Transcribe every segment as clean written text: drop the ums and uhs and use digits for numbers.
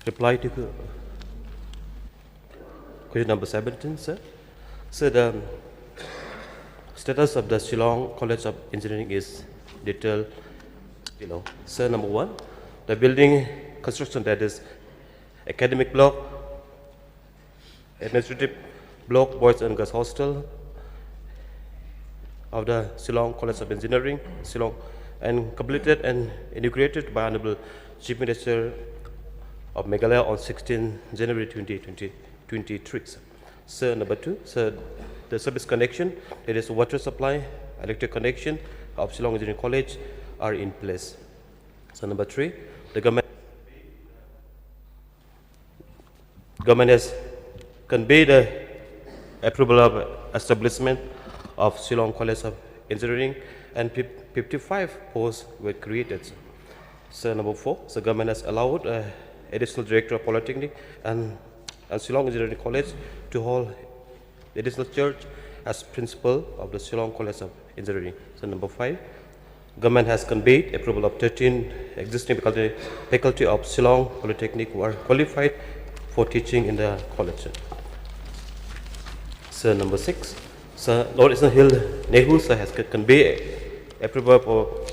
reply to question number 17, sir. So the status of the Shillong College of Engineering is detailed below. So number 1, the building construction, that is academic block, administrative block, boys and girls hostel of the Shillong College of Engineering, Shillong, and completed and inaugurated by Honorable Chief Minister of Meghalaya on 16 January 2023. So number 2, so the service connection, that is water supply, electric connection of Shillong Engineering College are in place. So number 3, the government has conveyed the approval of establishment of Shillong College of Engineering, and 55 posts were created. So number 4, the government has allowed additional director of Polytechnic and Shillong Engineering College to hold the additional church as principal of the Shillong College of Engineering. So number 5, government has conveyed approval of 13 existing faculty of Shillong Polytechnic who are qualified for teaching in the college. So number 6, so Lord Eastern Hill Nehu sir has conveyed approval for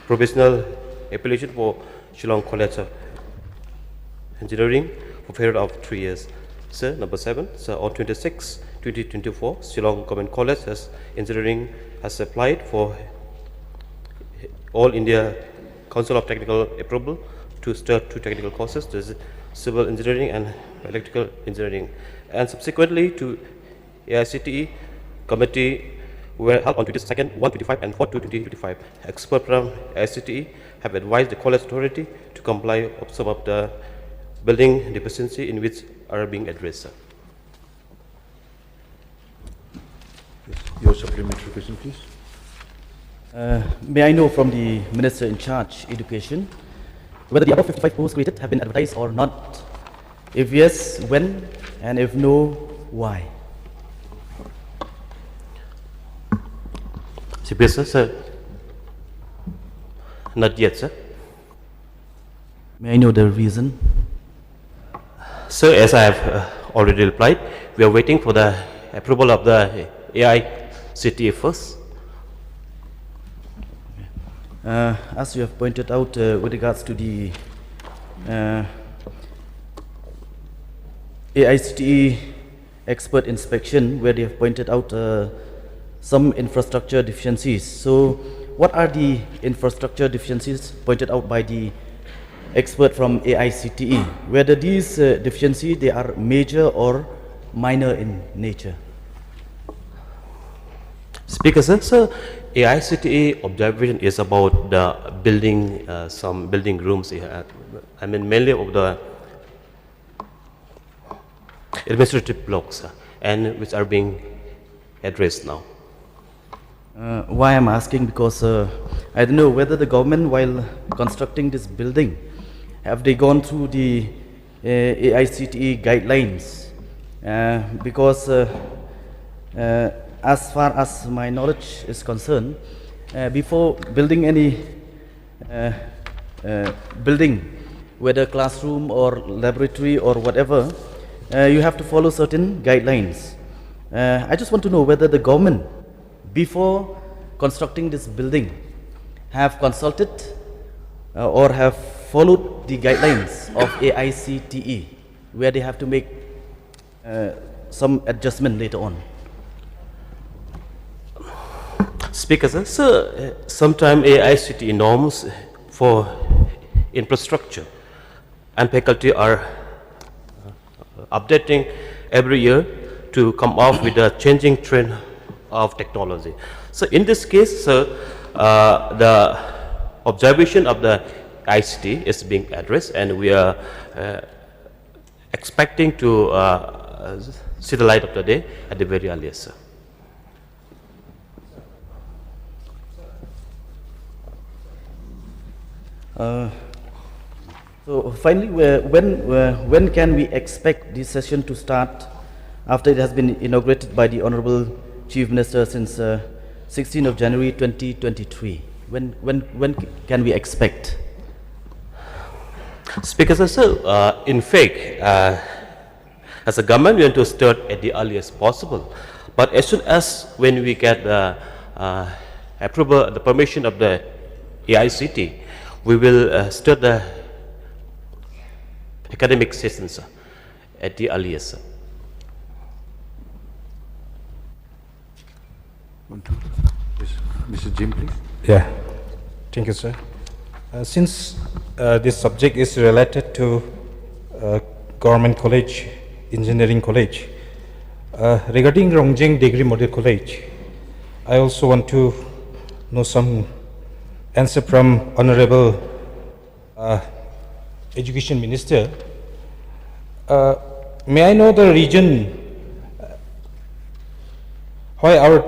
provisional application for Shillong College of Engineering for a period of 3 years. So number 7, so on 26, 2024, Shillong Government College of Engineering has applied for All India Council of Technical approval to start 2 technical courses, this is civil engineering and electrical engineering, and subsequently to AICTE committee were held on 22nd, 125 and 4 to 2025. Experts from AICTE have advised the college authority to comply with some of the building deficiency in which are being addressed. Your supplementary question, please. May I know from the Minister in charge, Education, whether the above 55 posts created have been advertised or not? If yes, when? And if no, why? CPS, sir? Not yet, sir. May I know the reason? Sir, as I have already replied, we are waiting for the approval of the AICTE first. As you have pointed out with regards to the AICTE expert inspection, where they have pointed out some infrastructure deficiencies. So what are the infrastructure deficiencies pointed out by the expert from AICTE? Whether these deficiencies, they are major or minor in nature? Speaker, sir, so AICTE observation is about the building, some building rooms, I mean mainly of the administrative blocks, and which are being addressed now. Why I'm asking, because I don't know whether the government, while constructing this building, have they gone through the AICTE guidelines? Because as far as my knowledge is concerned, before building any building, whether classroom or laboratory or whatever, you have to follow certain guidelines. I just want to know whether the government, before constructing this building, have consulted or have followed the guidelines of AICTE, where they have to make some adjustment later on. Speaker, sir, so sometimes AICTE norms for infrastructure and faculty are updating every year to come up with a changing trend of technology. So in this case, sir, the observation of the ICT is being addressed, and we are expecting to see the light of the day at the very earliest, sir. So finally, when can we expect this session to start after it has been inaugurated by the Honorable Chief Minister since 16th of January 2023? When can we expect? Speaker sir, in fact, as a government, we want to start at the earliest possible. But as soon as when we get the approval, the permission of the AICT, we will start the academic sessions at the earliest. Sir. Mr. Jim, please. Yeah, thank you, sir. Since this subject is related to government college, engineering college, regarding Rongjeng Degree Model College, I also want to know some answer from Honorable Education Minister. May I know the reason why our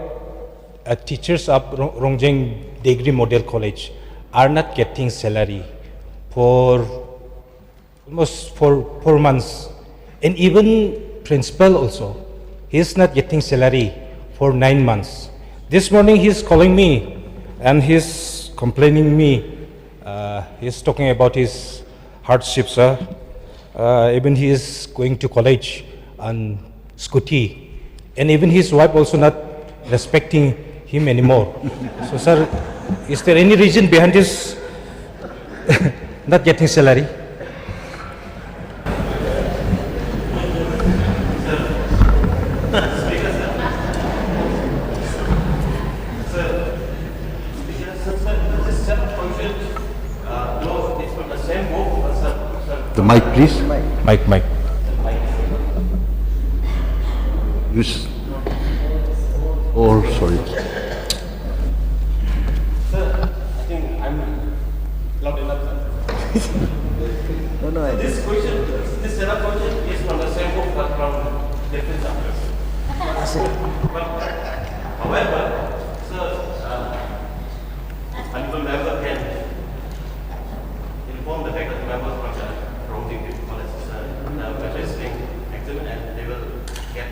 teachers of Rongjeng Degree Model College are not getting salary for almost 4 months, and even principal also, he is not getting salary for 9 months. This morning he is calling me and he is complaining me. He is talking about his hardships. Even he is going to college on scooty, and even his wife also not respecting him anymore. So, sir, is there any reason behind this not getting salary? The mic, please. Mike. Use. Oh, sorry. Sir, I think I'm loud enough, sir. No, this question, this set of question is from the same book but from different chapters. However, sir, honorable member can inform the fact that the members from the Rongjeng Degree College are registering exam and they will get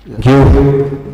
Thank you.